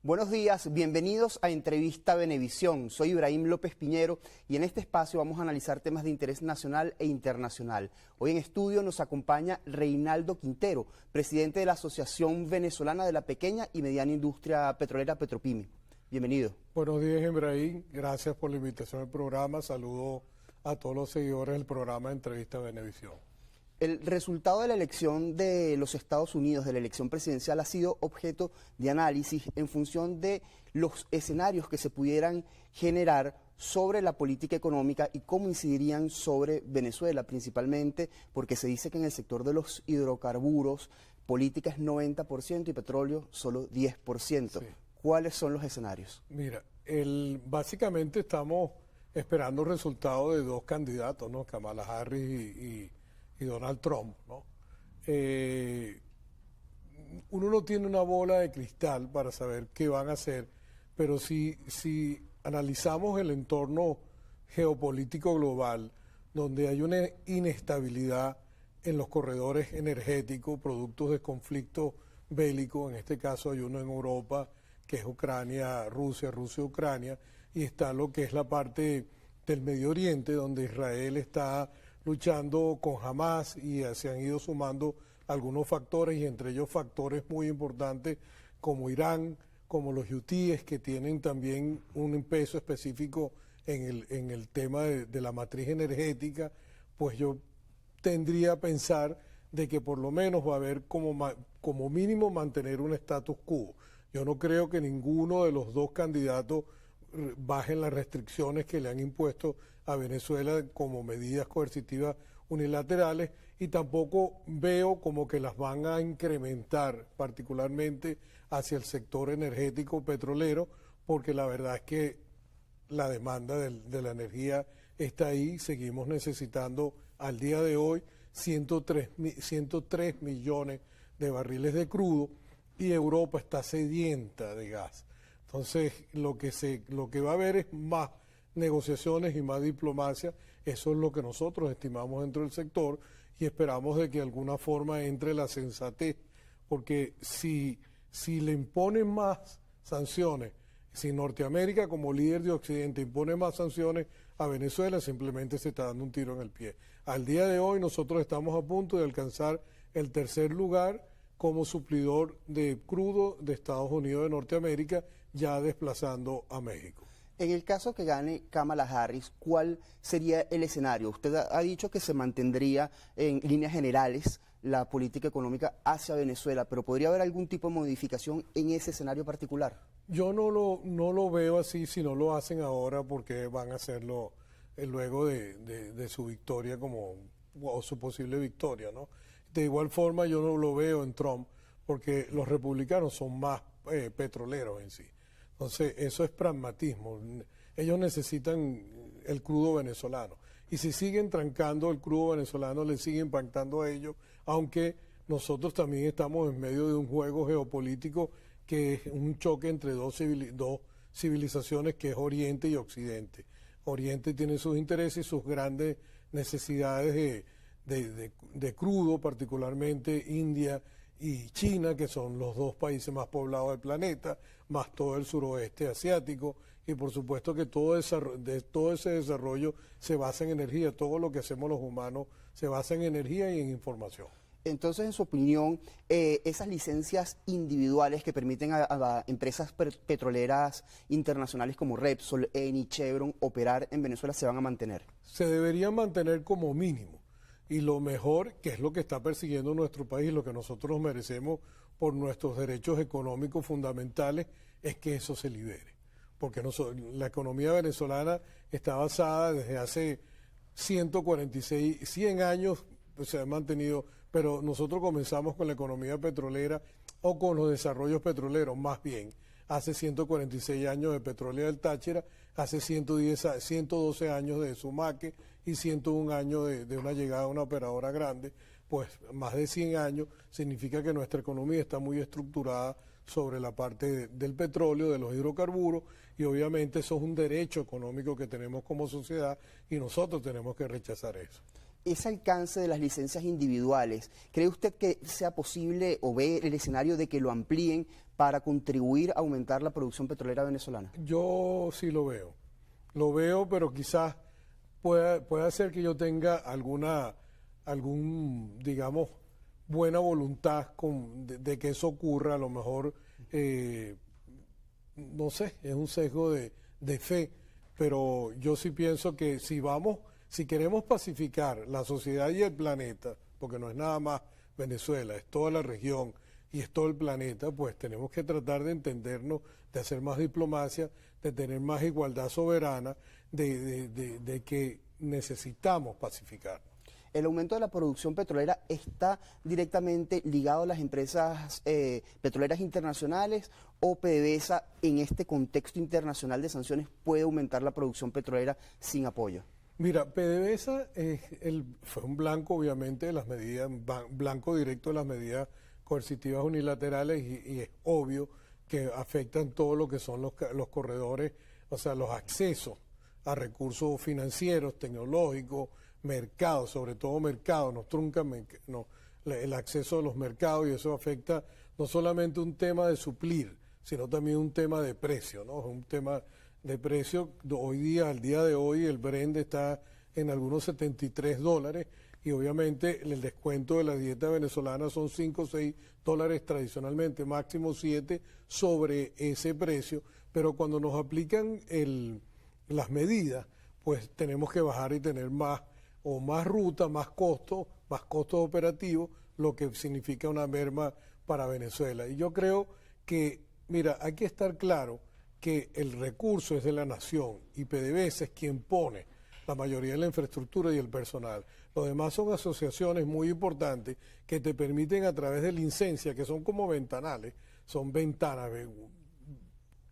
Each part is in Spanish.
Buenos días, bienvenidos a Entrevista Venevisión. Soy Ibrahim López Piñero y en este espacio vamos a analizar temas de interés nacional e internacional. Hoy en estudio nos acompaña Reinaldo Quintero, presidente de la Asociación Venezolana de la Pequeña y Mediana Industria Petrolera Petropyme. Bienvenido. Buenos días, Ibrahim. Gracias por la invitación al programa. Saludo a todos los seguidores del programa de Entrevista Venevisión. El resultado de la elección de los Estados Unidos, de la elección presidencial, ha sido objeto de análisis en función de los escenarios que se pudieran generar sobre la política económica y cómo incidirían sobre Venezuela, principalmente porque se dice que en el sector de los hidrocarburos, política es 90% y petróleo solo 10%. Sí. ¿Cuáles son los escenarios? Mira, básicamente estamos esperando resultados de dos candidatos, ¿no? Kamala Harris y Donald Trump, ¿no? Uno no tiene una bola de cristal para saber qué van a hacer, pero si analizamos el entorno geopolítico global, donde hay una inestabilidad en los corredores energéticos, productos de conflictos bélicos, en este caso hay uno en Europa, que es Ucrania, Rusia, Ucrania, y está lo que es la parte del Medio Oriente, donde Israel está luchando con Hamas y se han ido sumando algunos factores, y entre ellos factores muy importantes como Irán, como los hutíes, que tienen también un peso específico en el tema de la matriz energética. Pues yo tendría a pensar de que por lo menos va a haber como mínimo mantener un status quo. Yo no creo que ninguno de los dos candidatos bajen las restricciones que le han impuesto a Venezuela como medidas coercitivas unilaterales, y tampoco veo como que las van a incrementar, particularmente hacia el sector energético petrolero, porque la verdad es que la demanda de la energía está ahí. Seguimos necesitando al día de hoy 103 millones de barriles de crudo, y Europa está sedienta de gas. Entonces, lo que va a haber es más negociaciones y más diplomacia. Eso es lo que nosotros estimamos dentro del sector, y esperamos de que de alguna forma entre la sensatez, porque si le imponen más sanciones, si Norteamérica como líder de Occidente impone más sanciones a Venezuela, simplemente se está dando un tiro en el pie. Al día de hoy nosotros estamos a punto de alcanzar el tercer lugar como suplidor de crudo de Estados Unidos de Norteamérica, ya desplazando a México. En el caso que gane Kamala Harris, ¿cuál sería el escenario? Usted ha dicho que se mantendría en líneas generales la política económica hacia Venezuela, pero ¿podría haber algún tipo de modificación en ese escenario particular? Yo no lo veo así si no lo hacen ahora, porque van a hacerlo luego de su victoria o su posible victoria, ¿no? De igual forma yo no lo veo en Trump, porque los republicanos son más petroleros en sí. Entonces eso es pragmatismo. Ellos necesitan el crudo venezolano, y si siguen trancando el crudo venezolano le sigue impactando a ellos, aunque nosotros también estamos en medio de un juego geopolítico que es un choque entre dos civilizaciones, que es Oriente y Occidente. Oriente tiene sus intereses y sus grandes necesidades de crudo, particularmente India y China, que son los dos países más poblados del planeta, más todo el suroeste asiático, y por supuesto que todo ese desarrollo se basa en energía. Todo lo que hacemos los humanos se basa en energía y en información. Entonces, en su opinión, esas licencias individuales que permiten a empresas petroleras internacionales como Repsol, Eni, Chevron operar en Venezuela, ¿se van a mantener? Se deberían mantener como mínimo. Y lo mejor, que es lo que está persiguiendo nuestro país, lo que nosotros merecemos por nuestros derechos económicos fundamentales, es que eso se libere. Porque la economía venezolana está basada desde hace 100 años, pues se ha mantenido, pero nosotros comenzamos con la economía petrolera, o con los desarrollos petroleros más bien, hace 146 años de Petróleo del Táchira, hace 112 años de Sumaque y 101 años de una llegada a una operadora grande. Pues más de 100 años significa que nuestra economía está muy estructurada sobre la parte del petróleo, de los hidrocarburos, y obviamente eso es un derecho económico que tenemos como sociedad, y nosotros tenemos que rechazar eso. ese alcance de las licencias individuales, ¿cree usted que sea posible o ve el escenario de que lo amplíen para contribuir a aumentar la producción petrolera venezolana? Yo sí lo veo, pero quizás pueda ser que yo tenga digamos, buena voluntad de que eso ocurra. A lo mejor, no sé, es un sesgo de fe, pero yo sí pienso que si queremos pacificar la sociedad y el planeta, porque no es nada más Venezuela, es toda la región y es todo el planeta, pues tenemos que tratar de entendernos, de hacer más diplomacia, de tener más igualdad soberana, de que necesitamos pacificar. ¿El aumento de la producción petrolera está directamente ligado a las empresas petroleras internacionales o PDVSA en este contexto internacional de sanciones puede aumentar la producción petrolera sin apoyo? Mira, PDVSA fue un blanco, obviamente, de las medidas, blanco directo de las medidas coercitivas unilaterales y es obvio que afectan todo lo que son los corredores, o sea, los accesos a recursos financieros, tecnológicos, mercados, sobre todo mercados, nos truncan el acceso a los mercados y eso afecta no solamente un tema de suplir, sino también un tema de precio, ¿no? Un tema de precio, al día de hoy, el Brent está en algunos $73 y obviamente el descuento de la dieta venezolana son 5 o 6 dólares tradicionalmente, máximo 7 sobre ese precio, pero cuando nos aplican las medidas, pues tenemos que bajar y tener más ruta, más costos operativos, lo que significa una merma para Venezuela. Y yo creo que, mira, hay que estar claro que el recurso es de la nación y PDVSA es quien pone la mayoría de la infraestructura y el personal. Los demás son asociaciones muy importantes que te permiten a través de licencias, que son como ventanales, son ventanas,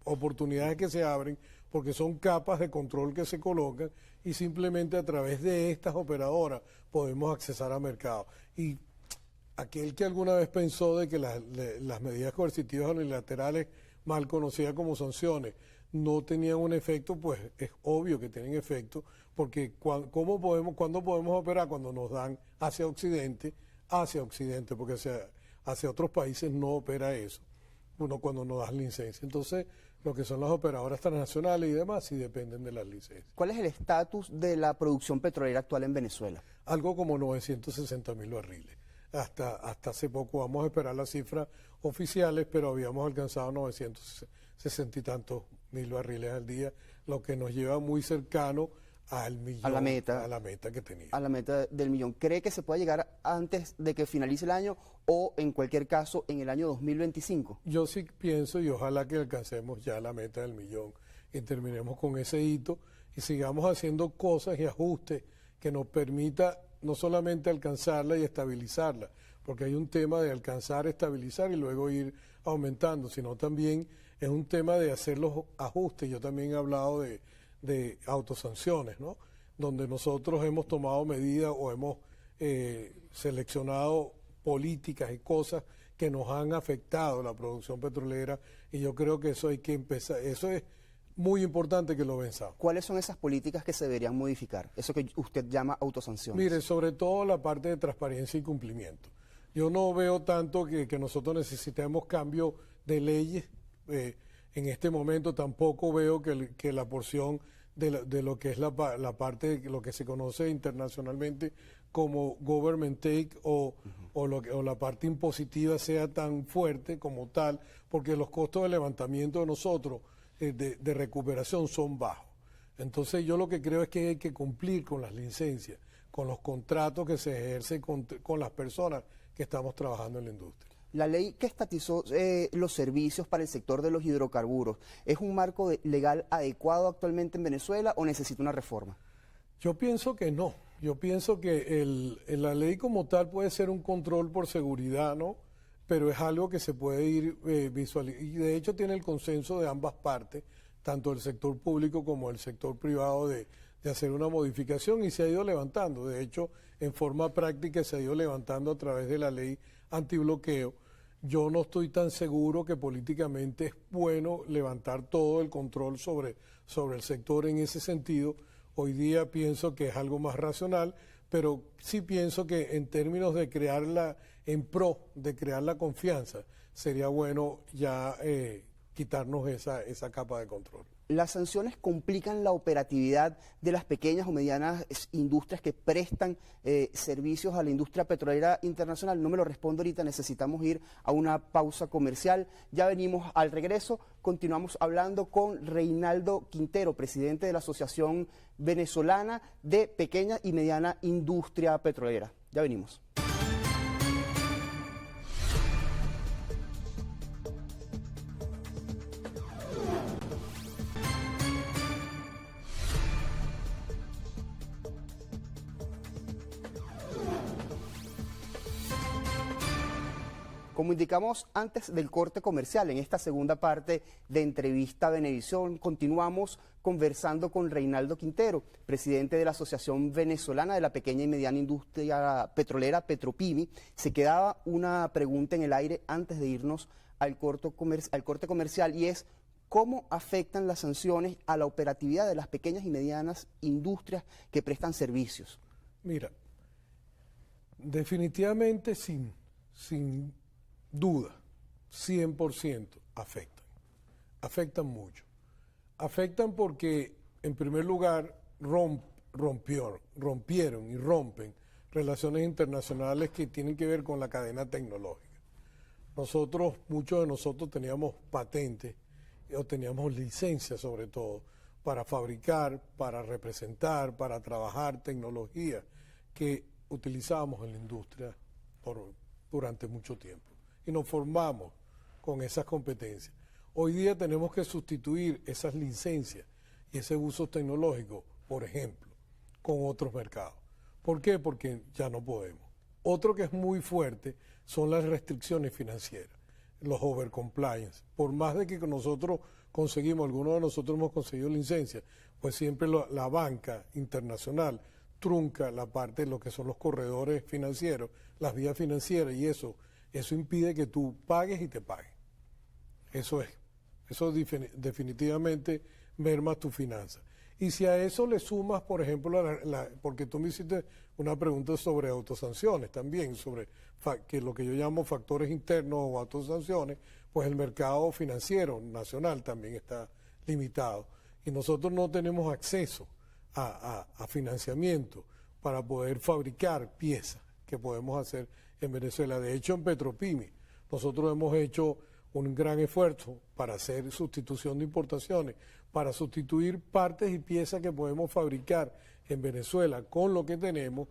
oportunidades que se abren porque son capas de control que se colocan y simplemente a través de estas operadoras podemos accesar a mercado. Y aquel que alguna vez pensó de que las medidas coercitivas unilaterales, mal conocidas como sanciones, no tenían un efecto, pues es obvio que tienen efecto, porque ¿cuándo podemos operar? Cuando nos dan hacia Occidente, porque hacia otros países no opera eso, cuando nos das licencia. Entonces, lo que son las operadoras transnacionales y demás sí dependen de las licencias. ¿Cuál es el estatus de la producción petrolera actual en Venezuela? Algo como 960.000 barriles. Hasta hace poco, vamos a esperar las cifras oficiales, pero habíamos alcanzado 960 y tantos mil barriles al día, lo que nos lleva muy cercano al millón, a la meta que tenía. A la meta del millón. ¿Cree que se puede llegar antes de que finalice el año o, en cualquier caso, en el año 2025? Yo sí pienso y ojalá que alcancemos ya la meta del millón y terminemos con ese hito y sigamos haciendo cosas y ajustes que nos permita no solamente alcanzarla y estabilizarla, porque hay un tema de alcanzar, estabilizar y luego ir aumentando, sino también es un tema de hacer los ajustes. Yo también he hablado de autosanciones, ¿no? Donde nosotros hemos tomado medidas o hemos seleccionado políticas y cosas que nos han afectado la producción petrolera y yo creo que eso hay que empezar, eso es muy importante que lo venzamos. ¿Cuáles son esas políticas que se deberían modificar? Eso que usted llama autosanciones. Mire, sobre todo la parte de transparencia y cumplimiento. Yo no veo tanto que nosotros necesitemos cambio de leyes. En este momento tampoco veo que la porción de lo que es la parte de lo que se conoce internacionalmente como government take o la parte impositiva sea tan fuerte como tal, porque los costos de levantamiento de nosotros de recuperación son bajos. Entonces yo lo que creo es que hay que cumplir con las licencias, con los contratos que se ejercen con las personas que estamos trabajando en la industria. La ley que estatizó los servicios para el sector de los hidrocarburos, ¿es un marco legal adecuado actualmente en Venezuela o necesita una reforma? Yo pienso que no. Yo pienso que la ley como tal puede ser un control por seguridad, ¿no? Pero es algo que se puede ir visualizando. Y de hecho tiene el consenso de ambas partes, tanto el sector público como el sector privado, de hacer una modificación y se ha ido levantando. De hecho, en forma práctica se ha ido levantando a través de la ley antibloqueo. Yo no estoy tan seguro que políticamente es bueno levantar todo el control sobre el sector en ese sentido. Hoy día pienso que es algo más racional, pero sí pienso que en términos de en pro de crear la confianza, sería bueno ya quitarnos esa capa de control. Las sanciones complican la operatividad de las pequeñas o medianas industrias que prestan servicios a la industria petrolera internacional. No me lo respondo ahorita, necesitamos ir a una pausa comercial. Ya venimos al regreso, continuamos hablando con Reinaldo Quintero, presidente de la Asociación Venezolana de Pequeña y Mediana Industria Petrolera. Ya venimos. Como indicamos antes del corte comercial, en esta segunda parte de Entrevista Venevisión, continuamos conversando con Reinaldo Quintero, presidente de la Asociación Venezolana de la Pequeña y Mediana Industria Petrolera, Petropimi. Se quedaba una pregunta en el aire antes de irnos al corte comercial y es: ¿cómo afectan las sanciones a la operatividad de las pequeñas y medianas industrias que prestan servicios? Mira, definitivamente sin duda, 100% afectan mucho. Afectan porque, en primer lugar, rompieron y rompen relaciones internacionales que tienen que ver con la cadena tecnológica. Muchos de nosotros teníamos patentes o teníamos licencias sobre todo para fabricar, para representar, para trabajar tecnología que utilizábamos en la industria durante mucho tiempo. Y nos formamos con esas competencias. Hoy día tenemos que sustituir esas licencias y ese uso tecnológico, por ejemplo, con otros mercados. ¿Por qué? Porque ya no podemos. Otro que es muy fuerte son las restricciones financieras, los overcompliance. Por más de que nosotros algunos de nosotros hemos conseguido licencia, pues siempre la banca internacional trunca la parte de lo que son los corredores financieros, las vías financieras, y eso impide que tú pagues y te paguen. Eso definitivamente merma tu finanza. Y si a eso le sumas, por ejemplo, porque tú me hiciste una pregunta sobre autosanciones también, sobre que lo que yo llamo factores internos o autosanciones, pues el mercado financiero nacional también está limitado. Y nosotros no tenemos acceso a financiamiento para poder fabricar piezas que podemos hacer en Venezuela. De hecho, en Petropimi nosotros hemos hecho un gran esfuerzo para hacer sustitución de importaciones, para sustituir partes y piezas que podemos fabricar en Venezuela con lo que tenemos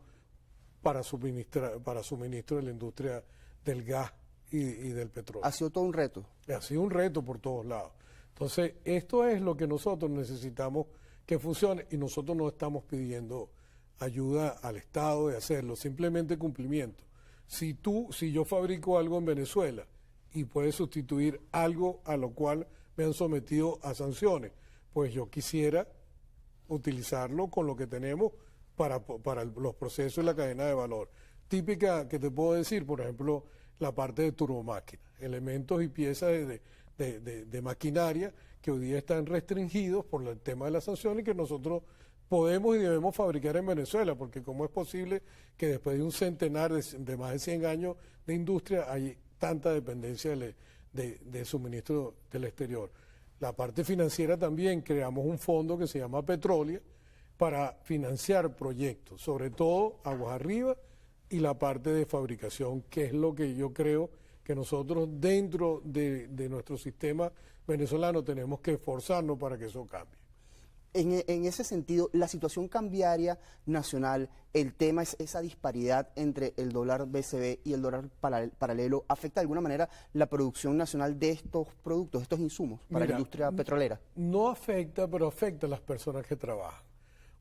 para suministro de la industria del gas y del petróleo. Ha sido todo un reto. Ha sido un reto por todos lados. Entonces, esto es lo que nosotros necesitamos que funcione, y nosotros no estamos pidiendo ayuda al Estado de hacerlo, simplemente cumplimiento. Si yo fabrico algo en Venezuela y puede sustituir algo a lo cual me han sometido a sanciones, pues yo quisiera utilizarlo con lo que tenemos para los procesos y la cadena de valor. Típica que te puedo decir, por ejemplo, la parte de turbomáquina, elementos y piezas de maquinaria que hoy día están restringidos por el tema de las sanciones, y que nosotros podemos y debemos fabricar en Venezuela, porque cómo es posible que después de un centenar de más de 100 años de industria hay tanta dependencia de suministro del exterior. La parte financiera también, creamos un fondo que se llama Petrolia para financiar proyectos, sobre todo aguas arriba y la parte de fabricación, que es lo que yo creo que nosotros dentro de nuestro sistema venezolano tenemos que esforzarnos para que eso cambie. En ese sentido, la situación cambiaria nacional, el tema es esa disparidad entre el dólar BCB y el dólar paralelo, ¿afecta de alguna manera la producción nacional de estos productos, de estos insumos para la industria petrolera? No afecta, pero afecta a las personas que trabajan.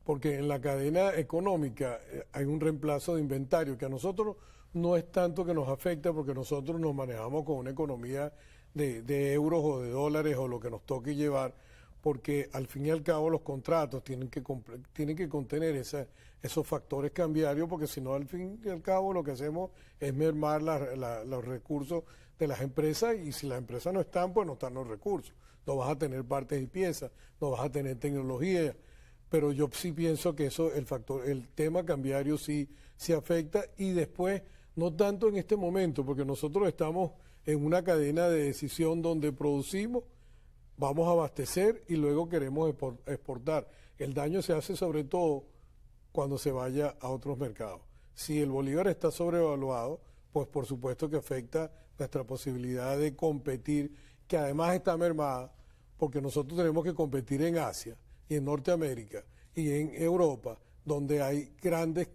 Porque en la cadena económica hay un reemplazo de inventario que a nosotros no es tanto que nos afecta, porque nosotros nos manejamos con una economía de euros o de dólares o lo que nos toque llevar, porque al fin y al cabo los contratos tienen que contener esos factores cambiarios, porque si no, al fin y al cabo lo que hacemos es mermar los recursos de las empresas, y si las empresas no están, pues no están los recursos. No vas a tener partes y piezas, no vas a tener tecnología. pero yo sí pienso que eso, el tema cambiario sí afecta, y después, no tanto en este momento, porque nosotros estamos en una cadena de decisión donde producimos, vamos a abastecer y luego queremos exportar. El daño se hace sobre todo cuando se vaya a otros mercados. Si el bolívar está sobrevaluado, pues por supuesto que afecta nuestra posibilidad de competir, que además está mermada, porque nosotros tenemos que competir en Asia y en Norteamérica y en Europa, donde hay grandes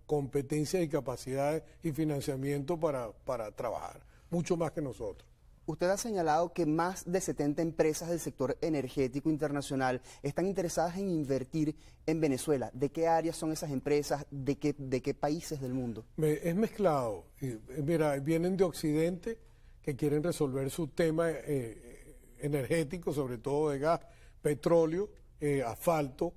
competencias y capacidades y financiamiento para trabajar, mucho más que nosotros. Usted ha señalado que más de 70 empresas del sector energético internacional están interesadas en invertir en Venezuela. ¿De qué áreas son esas empresas? ¿De qué países del mundo? Es mezclado. Mira, vienen de Occidente que quieren resolver su tema energético, sobre todo de gas, petróleo, asfalto,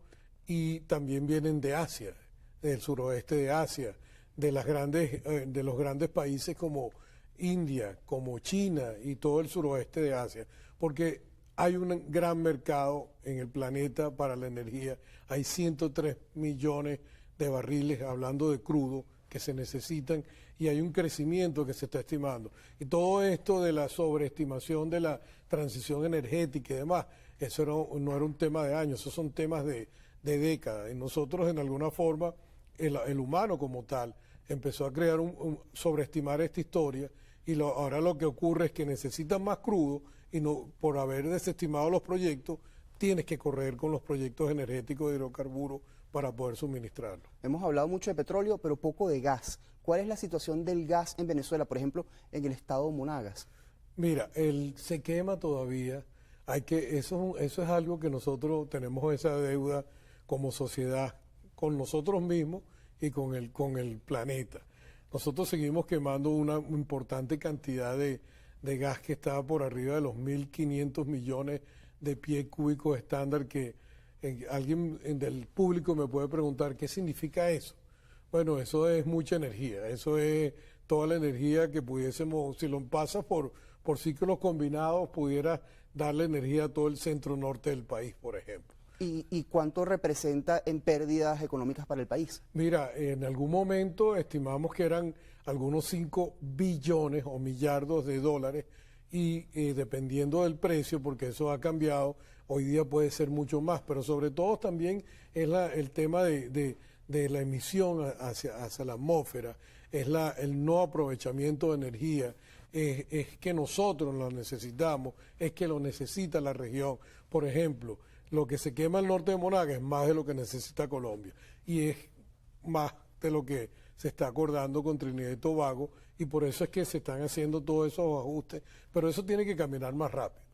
y también vienen de Asia, del suroeste de Asia, de los grandes países como India, como China y todo el suroeste de Asia, porque hay un gran mercado en el planeta para la energía. Hay 103 millones de barriles, hablando de crudo, que se necesitan, y hay un crecimiento que se está estimando. Y todo esto de la sobreestimación de la transición energética y demás, eso no era un tema de años, esos son temas de décadas. Y nosotros, en alguna forma, el humano como tal, empezó a crear sobreestimar esta historia, y ahora lo que ocurre es que necesitan más crudo, y no, por haber desestimado los proyectos, tienes que correr con los proyectos energéticos de hidrocarburos para poder suministrarlo. Hemos hablado mucho de petróleo, pero poco de gas. ¿Cuál es la situación del gas en Venezuela, por ejemplo, en el estado de Monagas? Mira, se quema todavía. Eso es algo que nosotros tenemos, esa deuda como sociedad con nosotros mismos y con el planeta. Nosotros seguimos quemando una importante cantidad de gas que está por arriba de los 1.500 millones de pies cúbicos estándar, que alguien del público me puede preguntar, ¿qué significa eso? Bueno, eso es mucha energía, eso es toda la energía que pudiésemos, si lo pasas por ciclos combinados, pudiera darle energía a todo el centro norte del país, por ejemplo. ¿Y cuánto representa en pérdidas económicas para el país? Mira, en algún momento estimamos que eran algunos 5 billones o millardos de dólares, y dependiendo del precio, porque eso ha cambiado, hoy día puede ser mucho más, pero sobre todo también es el tema de la emisión hacia la atmósfera, es el no aprovechamiento de energía, es que nosotros lo necesitamos, es que lo necesita la región. Por ejemplo, lo que se quema al norte de Monagas es más de lo que necesita Colombia, y es más de lo que se está acordando con Trinidad y Tobago, y por eso es que se están haciendo todos esos ajustes, pero eso tiene que caminar más rápido.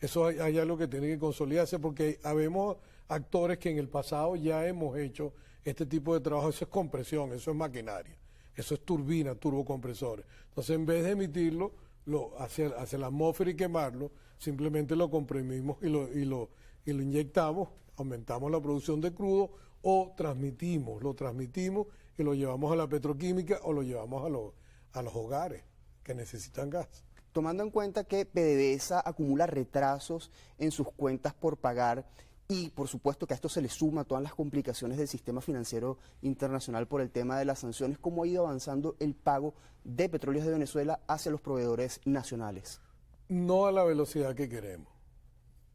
Eso hay algo que tiene que consolidarse, porque habemos actores que en el pasado ya hemos hecho este tipo de trabajo. Eso es compresión, eso es maquinaria, eso es turbina, turbocompresores. Entonces, en vez de emitirlo hacia la atmósfera y quemarlo, simplemente lo comprimimos y lo inyectamos, aumentamos la producción de crudo, o lo transmitimos y lo llevamos a la petroquímica, o lo llevamos a los hogares que necesitan gas. Tomando en cuenta que PDVSA acumula retrasos en sus cuentas por pagar, y por supuesto que a esto se le suma todas las complicaciones del sistema financiero internacional por el tema de las sanciones, ¿cómo ha ido avanzando el pago de Petróleos de Venezuela hacia los proveedores nacionales? No a la velocidad que queremos,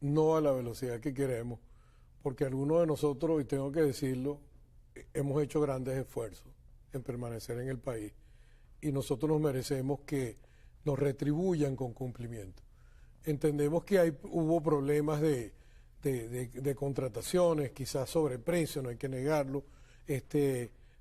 no a la velocidad que queremos, porque algunos de nosotros, y tengo que decirlo, hemos hecho grandes esfuerzos en permanecer en el país, y nosotros nos merecemos que nos retribuyan con cumplimiento. Entendemos que hubo problemas de contrataciones, quizás sobreprecio, no hay que negarlo,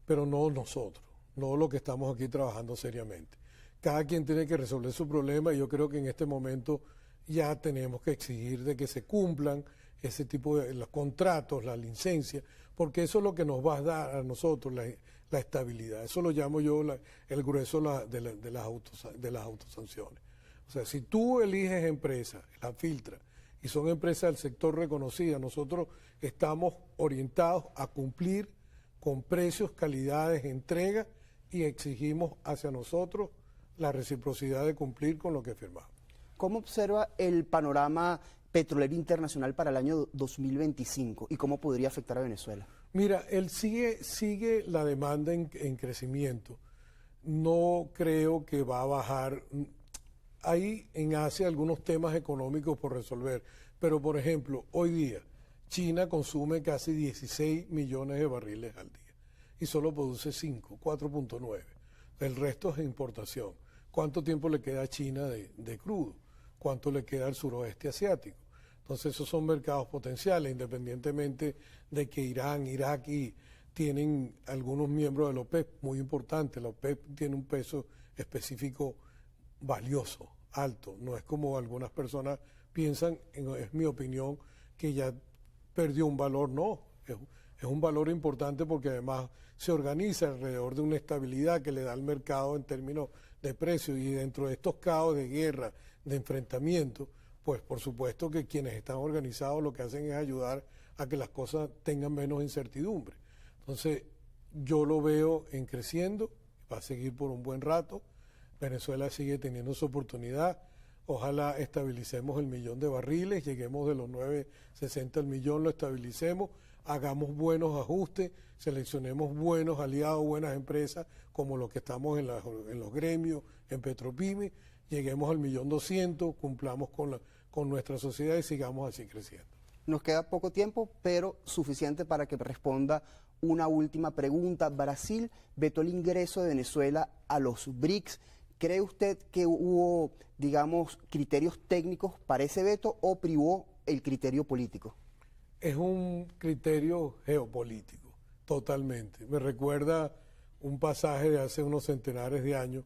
pero no nosotros, no lo que estamos aquí trabajando seriamente. Cada quien tiene que resolver su problema, y yo creo que en este momento ya tenemos que exigir de que se cumplan ese tipo de los contratos, la licencia, porque eso es lo que nos va a dar a nosotros la estabilidad. Eso lo llamo yo el grueso de las autosanciones. O sea, si tú eliges empresas, las filtras, y son empresas del sector reconocidas, nosotros estamos orientados a cumplir con precios, calidades, entregas, y exigimos hacia nosotros la reciprocidad de cumplir con lo que firmamos. ¿Cómo observa el panorama petrolero internacional para el año 2025 y cómo podría afectar a Venezuela? Mira, él sigue la demanda en crecimiento. No creo que va a bajar. Hay en Asia algunos temas económicos por resolver, pero por ejemplo, hoy día China consume casi 16 millones de barriles al día y solo produce 5, 4.9. El resto es importación. ¿Cuánto tiempo le queda a China de crudo? ¿Cuánto le queda al suroeste asiático? Entonces esos son mercados potenciales, independientemente de que Irán, Irak tienen algunos miembros de la OPEP muy importantes. La OPEP tiene un peso específico valioso, alto. No es como algunas personas piensan, es mi opinión, que ya perdió un valor. No, es un valor importante porque además se organiza alrededor de una estabilidad que le da al mercado en términos de precios, y dentro de estos caos de guerra, de enfrentamiento, pues por supuesto que quienes están organizados lo que hacen es ayudar a que las cosas tengan menos incertidumbre. Entonces yo lo veo en creciendo, va a seguir por un buen rato. Venezuela sigue teniendo su oportunidad. Ojalá estabilicemos el 1.000.000 de barriles, lleguemos de los 960 al 1.000.000, lo estabilicemos, hagamos buenos ajustes, seleccionemos buenos aliados, buenas empresas, como los que estamos en los gremios, en Petropyme, lleguemos al 1.200.000, cumplamos con nuestra sociedad y sigamos así creciendo. Nos queda poco tiempo, pero suficiente para que responda una última pregunta. Brasil vetó el ingreso de Venezuela a los BRICS. ¿Cree usted que hubo, digamos, criterios técnicos para ese veto o privó el criterio político? Es un criterio geopolítico, totalmente. Me recuerda un pasaje de hace unos centenares de años,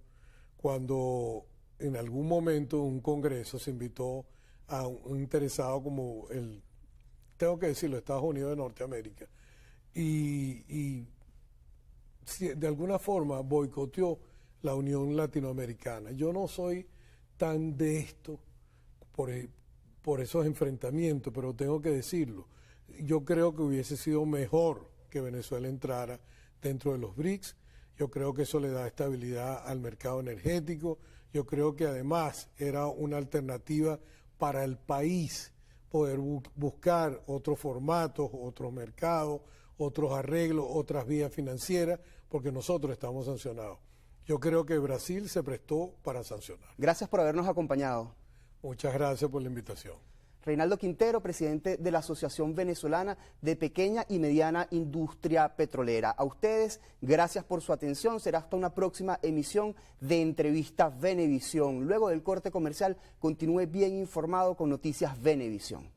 cuando en algún momento un congreso se invitó a un interesado como tengo que decirlo, Estados Unidos de Norteamérica, y de alguna forma boicoteó la Unión Latinoamericana. Yo no soy tan de esto por esos enfrentamientos, pero tengo que decirlo. Yo creo que hubiese sido mejor que Venezuela entrara dentro de los BRICS. Yo creo que eso le da estabilidad al mercado energético. Yo creo que además era una alternativa para el país poder buscar otros formatos, otros mercados, otros arreglos, otras vías financieras, porque nosotros estamos sancionados. Yo creo que Brasil se prestó para sancionar. Gracias por habernos acompañado. Muchas gracias por la invitación. Reinaldo Quintero, presidente de la Asociación Venezolana de Pequeña y Mediana Industria Petrolera. A ustedes, gracias por su atención. Será hasta una próxima emisión de Entrevista Venevisión. Luego del corte comercial, continúe bien informado con Noticias Venevisión.